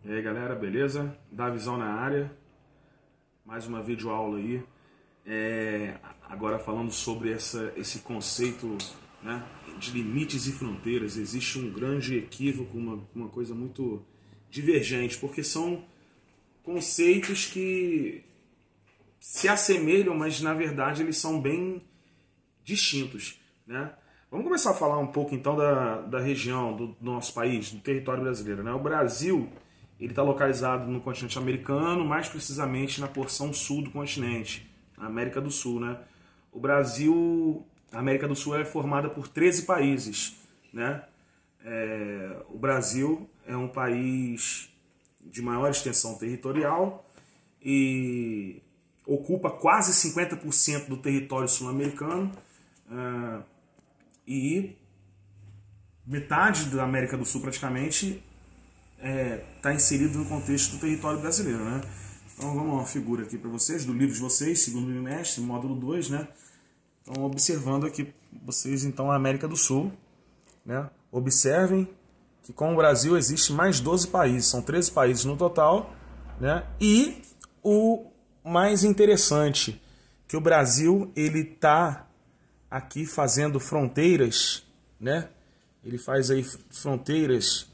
E aí galera, beleza? Davizão na área, mais uma videoaula aí, agora falando sobre esse conceito, né, de limites e fronteiras. Existe um grande equívoco, uma coisa muito divergente, porque são conceitos que se assemelham, mas na verdade eles são bem distintos, né? Vamos começar a falar um pouco então da região do nosso país, do território brasileiro, né? O Brasil, ele está localizado no continente americano, mais precisamente na porção sul do continente, na América do Sul, né? O Brasil, a América do Sul é formada por 13 países, né? O Brasil é um país de maior extensão territorial e ocupa quase 50% do território sul-americano, e metade da América do Sul praticamente está inserido no contexto do território brasileiro, né? Então vamos uma figura aqui para vocês, do livro de vocês, segundo bimestre, módulo 2, né? Então observando aqui vocês então a América do Sul, né? Observem que com o Brasil existe mais 12 países, são 13 países no total, né? E o mais interessante, que o Brasil ele está aqui fazendo fronteiras, né? Ele faz aí fronteiras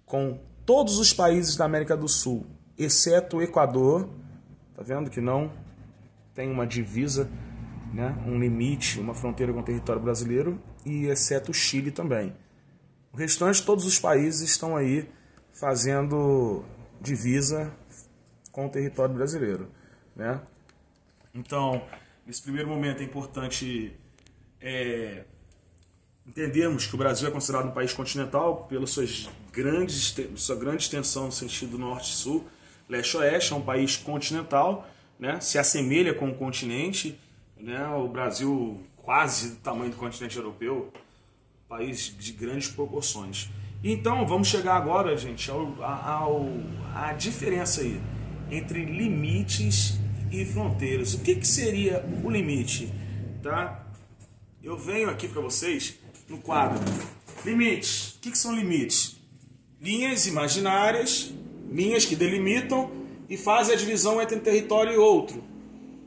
com todos os países da América do Sul, exceto o Equador. Tá vendo que não tem uma divisa, né? Um limite, uma fronteira com o território brasileiro, e exceto o Chile também. O restante, todos os países estão aí fazendo divisa com o território brasileiro, né? Então, nesse primeiro momento é importante entendermos que o Brasil é considerado um país continental pela sua grande extensão no sentido norte-sul, leste-oeste. É um país continental, né? Se assemelha com o continente, né? O Brasil quase do tamanho do continente europeu, país de grandes proporções. Então vamos chegar agora, gente, à diferença aí entre limites e fronteiras. O que seria o limite? Tá? Eu venho aqui para vocês no quadro limites. O que são limites? Linhas imaginárias, linhas que delimitam e fazem a divisão entre um território e outro,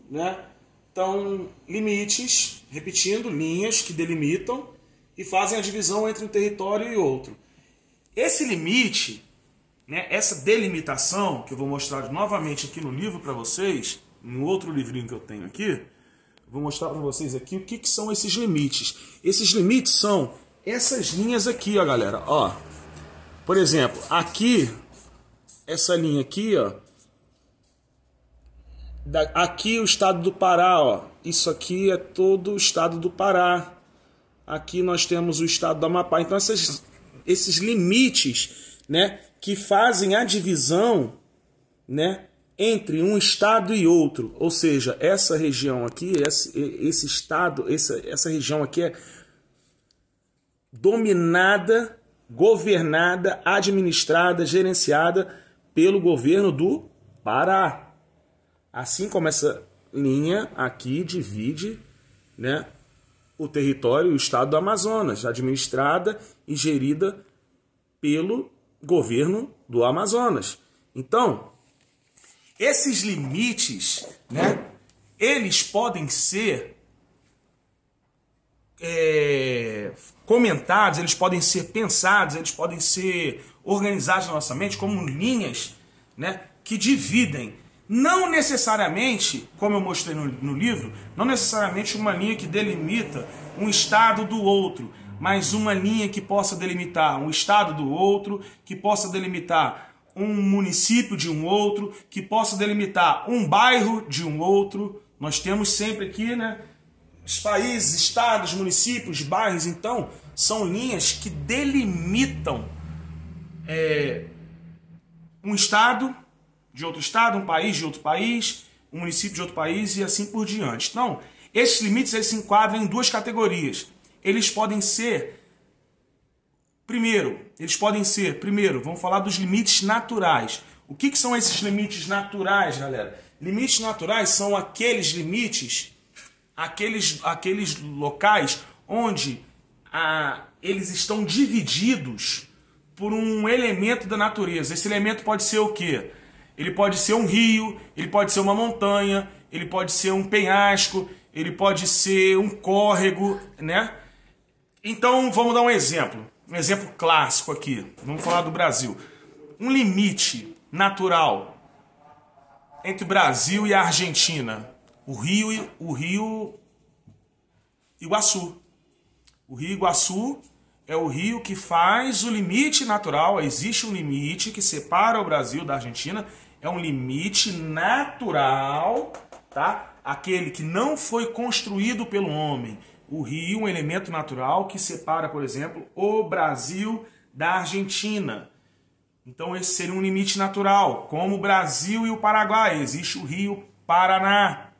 né? Então, limites, repetindo, linhas que delimitam e fazem a divisão entre um território e outro. Esse limite, né, essa delimitação, que eu vou mostrar novamente aqui no livro para vocês, no outro livrinho que eu tenho aqui, vou mostrar para vocês aqui o que são esses limites. Esses limites são essas linhas aqui, ó, galera. Ó, por exemplo, aqui, essa linha aqui, ó, aqui o estado do Pará, ó. Isso aqui é todo o estado do Pará. Aqui nós temos o estado do Amapá. Então esses limites, né, que fazem a divisão, né, entre um estado e outro, ou seja, essa região aqui, esse estado, essa região aqui é dominada, governada, administrada, gerenciada pelo governo do Pará. Assim como essa linha aqui divide, né, o território e o estado do Amazonas, administrada e gerida pelo governo do Amazonas. Então, esses limites, né, eles podem ser comentados, eles podem ser pensados, eles podem ser organizados na nossa mente como linhas, né, que dividem. Não necessariamente, como eu mostrei no livro, não necessariamente uma linha que delimita um estado do outro, mas uma linha que possa delimitar um estado do outro, que possa delimitar um município de um outro, que possa delimitar um bairro de um outro. Nós temos sempre aqui, né, os países, estados, municípios, bairros. Então, são linhas que delimitam um estado de outro estado, um país de outro país, um município de outro país e assim por diante. Então, esses limites eles se enquadram em duas categorias. Eles podem ser, primeiro, vamos falar dos limites naturais. O que são esses limites naturais, galera? Limites naturais são aqueles limites, aqueles locais onde eles estão divididos por um elemento da natureza. Esse elemento pode ser o quê? Ele pode ser um rio, ele pode ser uma montanha, ele pode ser um penhasco, ele pode ser um córrego, né? Então vamos dar um exemplo clássico aqui. Vamos falar do Brasil. Um limite natural entre o Brasil e a Argentina. O rio Iguaçu. O rio Iguaçu é o rio que faz o limite natural. Existe um limite que separa o Brasil da Argentina. É um limite natural, tá? Aquele que não foi construído pelo homem. O rio, um elemento natural que separa, por exemplo, o Brasil da Argentina. Então esse seria um limite natural, como o Brasil e o Paraguai. Existe o rio Paraná.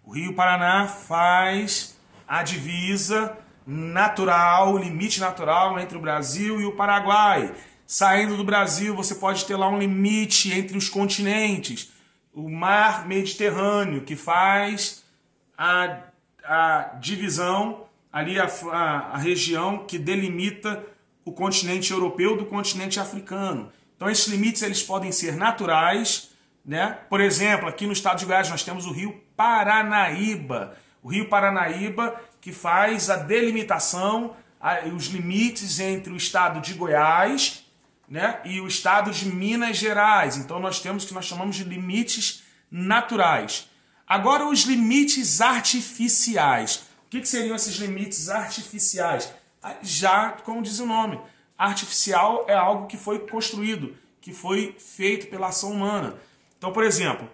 O rio Paraná faz a divisa natural, o limite natural entre o Brasil e o Paraguai. Saindo do Brasil, você pode ter lá um limite entre os continentes. O mar Mediterrâneo, que faz a divisão, ali a região que delimita o continente europeu do continente africano. Então esses limites eles podem ser naturais, né? Por exemplo, aqui no estado de Goiás nós temos o rio Paranaíba. O rio Paranaíba que faz a delimitação, os limites entre o estado de Goiás, né, e o estado de Minas Gerais. Então nós temos o que nós chamamos de limites naturais. Agora os limites artificiais. O que seriam esses limites artificiais? Já, como diz o nome, artificial é algo que foi construído, que foi feito pela ação humana. Então, por exemplo,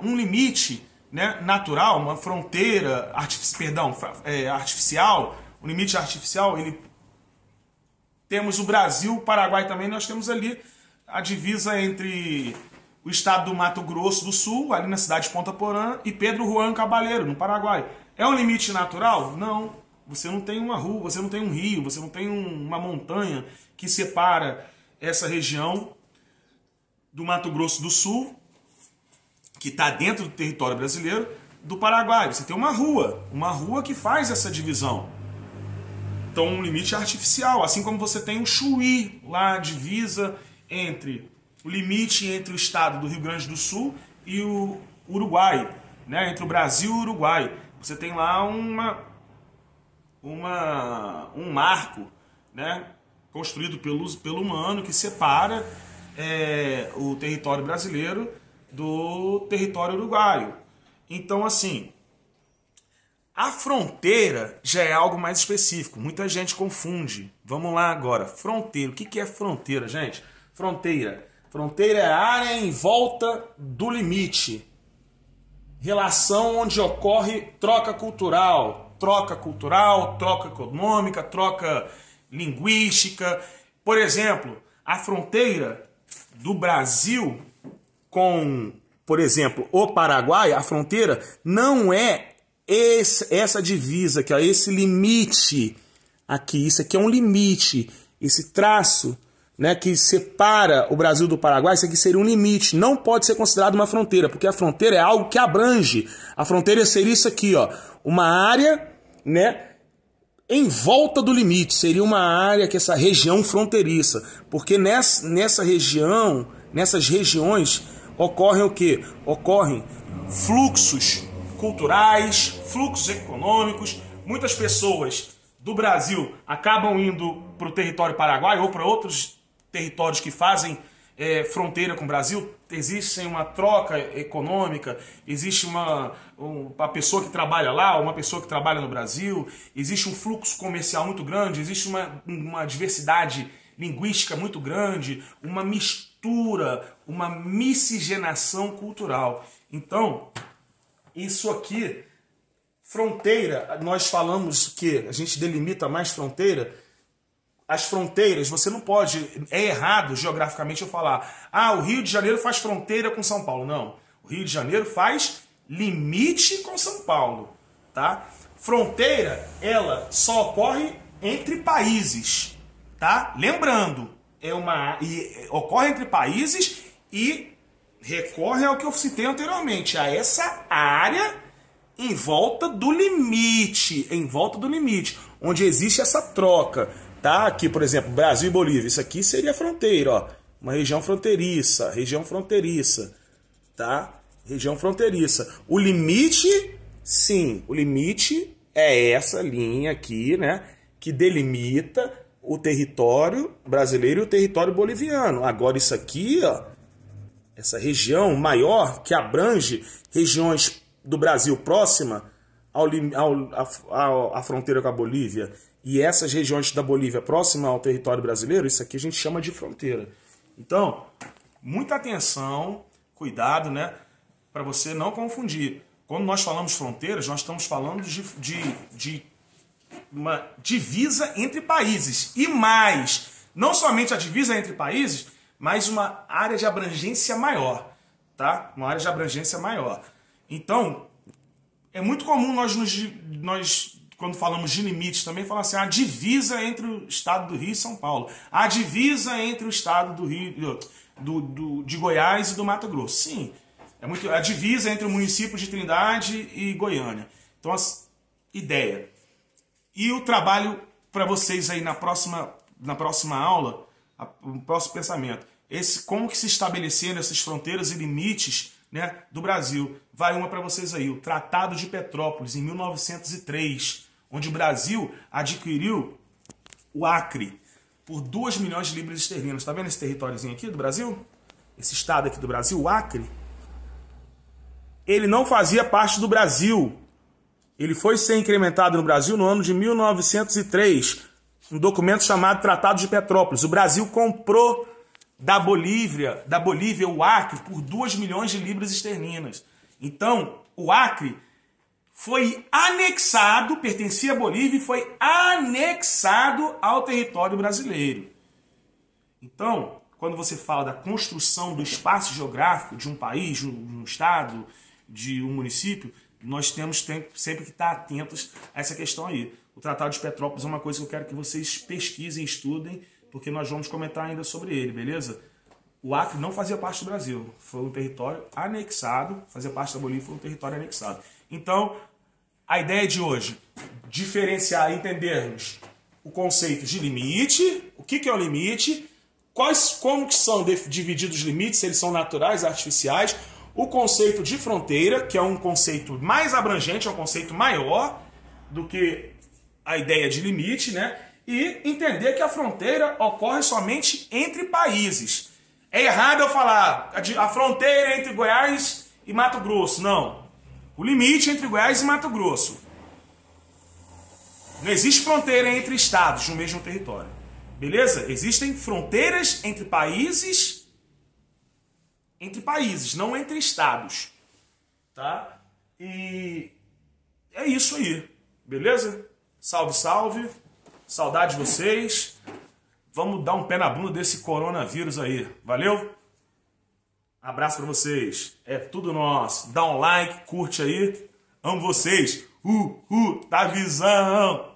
um limite, né, natural, uma fronteira artificial, um limite artificial, temos o Brasil, o Paraguai também, nós temos ali a divisa entre o estado do Mato Grosso do Sul, ali na cidade de Ponta Porã, e Pedro Juan Caballero, no Paraguai. É um limite natural? Não. Você não tem uma rua, você não tem um rio, você não tem uma montanha que separa essa região do Mato Grosso do Sul, que está dentro do território brasileiro, do Paraguai. Você tem uma rua que faz essa divisão. Então, um limite artificial, assim como você tem o Chuí, lá a divisa entre o limite entre o estado do Rio Grande do Sul e o Uruguai, né? Entre o Brasil e o Uruguai. Você tem lá um marco, né? Construído pelo humano que separa o território brasileiro do território uruguaio. Então, assim, a fronteira já é algo mais específico. Muita gente confunde. Vamos lá agora. Fronteira. O que é fronteira, gente? Fronteira. Fronteira é a área em volta do limite. Relação onde ocorre troca cultural, troca econômica, troca linguística. Por exemplo, a fronteira do Brasil com, por exemplo, o Paraguai, a fronteira não é essa divisa aqui, ó, esse limite aqui. Isso aqui é um limite, esse traço, né, que separa o Brasil do Paraguai, isso aqui seria um limite, não pode ser considerado uma fronteira, porque a fronteira é algo que abrange. A fronteira seria isso aqui, ó, uma área, né, em volta do limite, seria uma área que essa região fronteiriça, porque nessa região, nessas regiões ocorrem o quê? Ocorrem fluxos culturais, fluxos econômicos. Muitas pessoas do Brasil acabam indo para o território paraguaio ou para outros territórios que fazem fronteira com o Brasil. Existe uma troca econômica, existe uma pessoa que trabalha lá, uma pessoa que trabalha no Brasil, existe um fluxo comercial muito grande, existe uma diversidade linguística muito grande, uma mistura, uma miscigenação cultural. Então, isso aqui, fronteira, nós falamos que a gente delimita mais fronteira. As fronteiras, você não pode, é errado geograficamente eu falar, o Rio de Janeiro faz fronteira com São Paulo. Não, o Rio de Janeiro faz limite com São Paulo, tá? Fronteira, ela só ocorre entre países, tá? Lembrando, ocorre entre países e recorre ao que eu citei anteriormente, a essa área em volta do limite, onde existe essa troca. tá? Aqui, por exemplo, Brasil e Bolívia. Isso aqui seria fronteira, ó. Uma região fronteiriça, tá? Região fronteiriça. O limite, sim, o limite é essa linha aqui, né? Que delimita o território brasileiro e o território boliviano. Agora isso aqui, ó, essa região maior que abrange regiões do Brasil próxima à fronteira com a Bolívia e essas regiões da Bolívia próxima ao território brasileiro, isso aqui a gente chama de fronteira. Então, muita atenção, cuidado, né, para você não confundir. Quando nós falamos fronteiras, nós estamos falando de uma divisa entre países. E mais, não somente a divisa entre países, mas uma área de abrangência maior, tá? Uma área de abrangência maior. Então, é muito comum nós quando falamos de limites, também falar assim, a divisa entre o estado do Rio e São Paulo, a divisa entre o estado do Rio, de Goiás e do Mato Grosso. Sim, a divisa entre o município de Trindade e Goiânia. Então, a ideia. E o trabalho para vocês aí na próxima aula, o próximo pensamento. Como que se estabeleceram essas fronteiras e limites, né, do Brasil. Vai uma para vocês aí, o Tratado de Petrópolis, em 1903, onde o Brasil adquiriu o Acre por 2 milhões de libras esterlinas. Está vendo esse territóriozinho aqui do Brasil? Esse estado aqui do Brasil, o Acre, ele não fazia parte do Brasil. Ele foi ser incrementado no Brasil no ano de 1903, um documento chamado Tratado de Petrópolis. O Brasil comprou da Bolívia o Acre por 2 milhões de libras esterlinas. Então, o Acre foi anexado, pertencia à Bolívia e foi anexado ao território brasileiro. Então, quando você fala da construção do espaço geográfico de um país, de um estado, de um município, nós temos sempre que estar atentos a essa questão aí. O Tratado de Petrópolis é uma coisa que eu quero que vocês pesquisem, estudem, porque nós vamos comentar ainda sobre ele, beleza? O Acre não fazia parte do Brasil, foi um território anexado, fazia parte da Bolívia, foi um território anexado. Então, a ideia de hoje, diferenciar e entendermos o conceito de limite, o que é o limite, como que são divididos os limites, se eles são naturais, artificiais, o conceito de fronteira, que é um conceito mais abrangente, é um conceito maior do que a ideia de limite, né? E entender que a fronteira ocorre somente entre países. É errado eu falar a fronteira entre Goiás e Mato Grosso. Não. O limite entre Goiás e Mato Grosso. Não existe fronteira entre estados no mesmo território. Beleza? Existem fronteiras entre países, não entre estados. Tá? E é isso aí. Beleza? Salve, salve. Saudade de vocês. Vamos dar um pé na bunda desse coronavírus aí. Valeu? Abraço pra vocês. É tudo nosso. Dá um like, curte aí. Amo vocês. Tá visão.